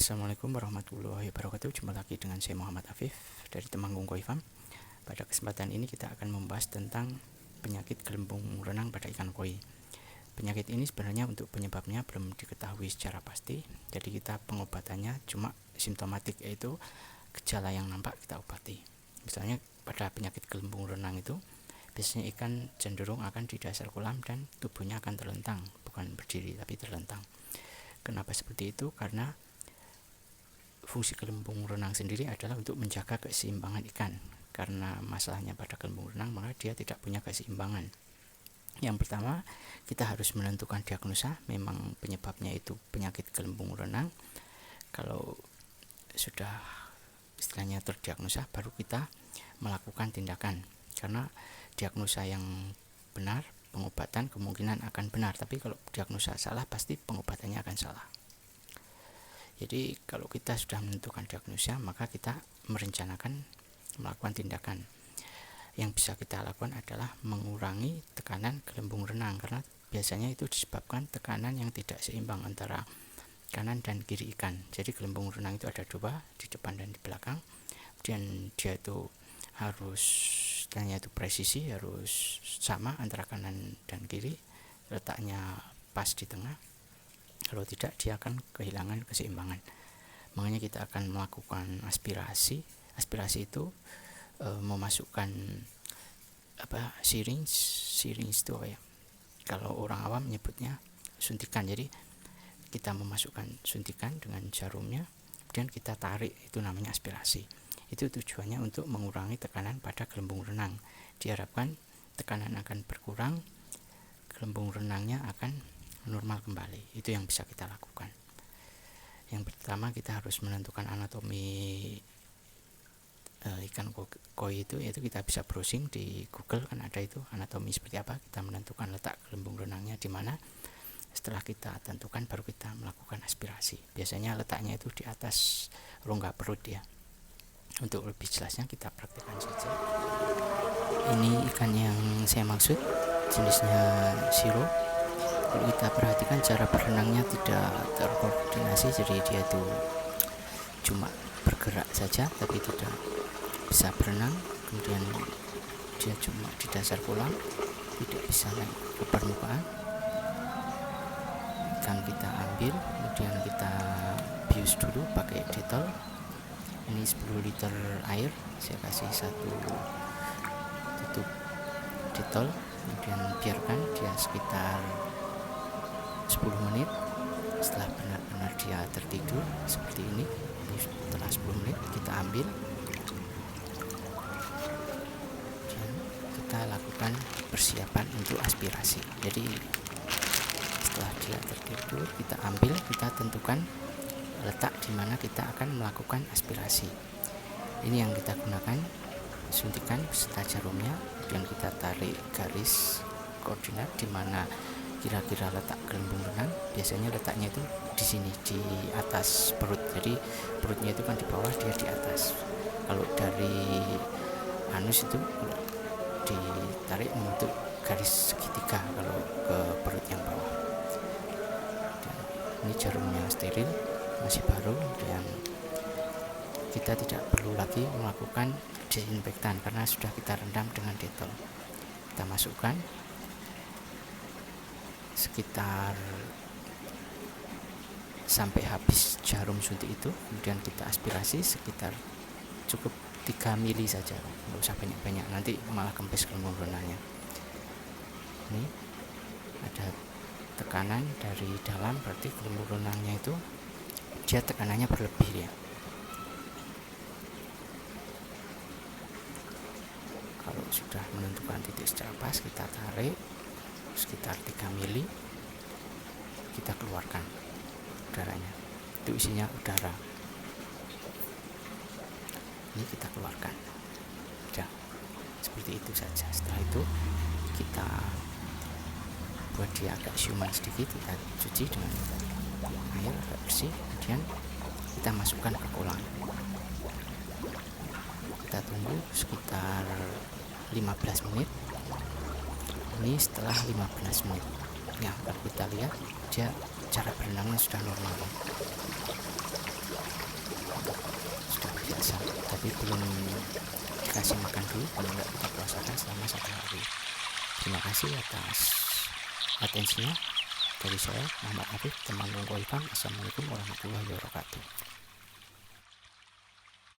Assalamualaikum warahmatullahi wabarakatuh. Jumpa lagi dengan saya Muhammad Afif dari Temanggung Koi Farm. Pada kesempatan ini kita akan membahas tentang penyakit gelembung renang pada ikan koi. Penyakit ini sebenarnya untuk penyebabnya belum diketahui secara pasti. Jadi kita pengobatannya cuma simptomatik, yaitu gejala yang nampak kita obati. Misalnya pada penyakit gelembung renang itu biasanya ikan cenderung akan di dasar kolam dan tubuhnya akan terlentang, bukan berdiri tapi terlentang. Kenapa seperti itu? Karena fungsi gelembung renang sendiri adalah untuk menjaga keseimbangan ikan. Karena masalahnya pada gelembung renang, maka dia tidak punya keseimbangan. Yang pertama, kita harus menentukan diagnosa. Memang penyebabnya itu penyakit gelembung renang. Kalau sudah istilahnya terdiagnosa, baru kita melakukan tindakan. Karena diagnosa yang benar, pengobatan kemungkinan akan benar. Tapi kalau diagnosa salah, pasti pengobatannya akan salah. Jadi kalau kita sudah menentukan diagnosa, maka kita merencanakan melakukan tindakan. Yang bisa kita lakukan adalah mengurangi tekanan gelembung renang, karena biasanya itu disebabkan tekanan yang tidak seimbang antara kanan dan kiri ikan. Jadi gelembung renang itu ada dua, di depan dan di belakang. Dan dia itu harus, istilahnya itu presisi, harus sama antara kanan dan kiri, letaknya pas di tengah. Kalau tidak, dia akan kehilangan keseimbangan. Makanya kita akan melakukan aspirasi. Aspirasi itu memasukkan syringe itu apa ya? Kalau orang awam menyebutnya suntikan. Jadi kita memasukkan suntikan dengan jarumnya, kemudian kita tarik, itu namanya aspirasi. Itu tujuannya untuk mengurangi tekanan pada gelembung renang. Diharapkan tekanan akan berkurang, gelembung renangnya akan normal kembali. Itu yang bisa kita lakukan. Yang pertama, kita harus menentukan anatomi ikan koi itu, yaitu kita bisa browsing di Google, kan ada itu anatomi seperti apa. Kita menentukan letak gelembung renangnya di mana. Setelah kita tentukan, baru kita melakukan aspirasi. Biasanya letaknya itu di atas rongga perut ya. Untuk lebih jelasnya kita praktekkan saja. Ini ikan yang saya maksud, jenisnya Shiro. Kalau kita perhatikan cara berenangnya tidak terkoordinasi, jadi dia itu cuma bergerak saja tapi tidak bisa berenang. Kemudian dia cuma di dasar kolam, tidak bisa naik ke permukaan. Ikan kita ambil, kemudian kita bius dulu pakai detol. Ini 10 liter air, saya kasih satu tutup detol, kemudian biarkan dia sekitar 10 menit. Setelah benar-benar dia tertidur seperti ini, setelah 10 menit kita ambil dan kita lakukan persiapan untuk aspirasi. Jadi setelah dia tertidur, kita ambil, kita tentukan letak di mana kita akan melakukan aspirasi. Ini yang kita gunakan, suntikan beserta jarumnya, kemudian kita tarik garis koordinat di mana kira-kira letak gelembung renang. Biasanya letaknya itu di sini, di atas perut. Jadi perutnya itu kan di bawah, dia di atas. Kalau dari anus itu ditarik membentuk garis segitiga kalau ke perut yang bawah. Dan ini jarumnya steril, masih baru, dan kita tidak perlu lagi melakukan desinfektan karena sudah kita rendam dengan detol. Kita masukkan sekitar sampai habis jarum suntik itu, kemudian kita aspirasi sekitar cukup 3 mili saja, nggak usah banyak-banyak, nanti malah kempes gelembung renangnya. Ini ada tekanan dari dalam, berarti gelembung renangnya itu dia tekanannya berlebih ya. Kalau sudah menentukan titik secara pas, kita tarik sekitar 3 mili, kita keluarkan udaranya. Itu isinya udara. Ini kita keluarkan. Udah, seperti itu saja. Setelah itu kita buat dia agak siuman sedikit, kita cuci dengan air agak bersih, kemudian kita masukkan ke kolam. Kita tunggu sekitar 15 menit. Ini setelah 15 menit. Ya, kalau kita lihat dia cara berenangnya sudah normal. kasih makan dulu, kemudian kita puasakan selama 1 hari. Terima kasih atas atensinya. Dari saya Muhammad Afif, Temanggung Goifam. Assalamualaikum warahmatullahi wabarakatuh.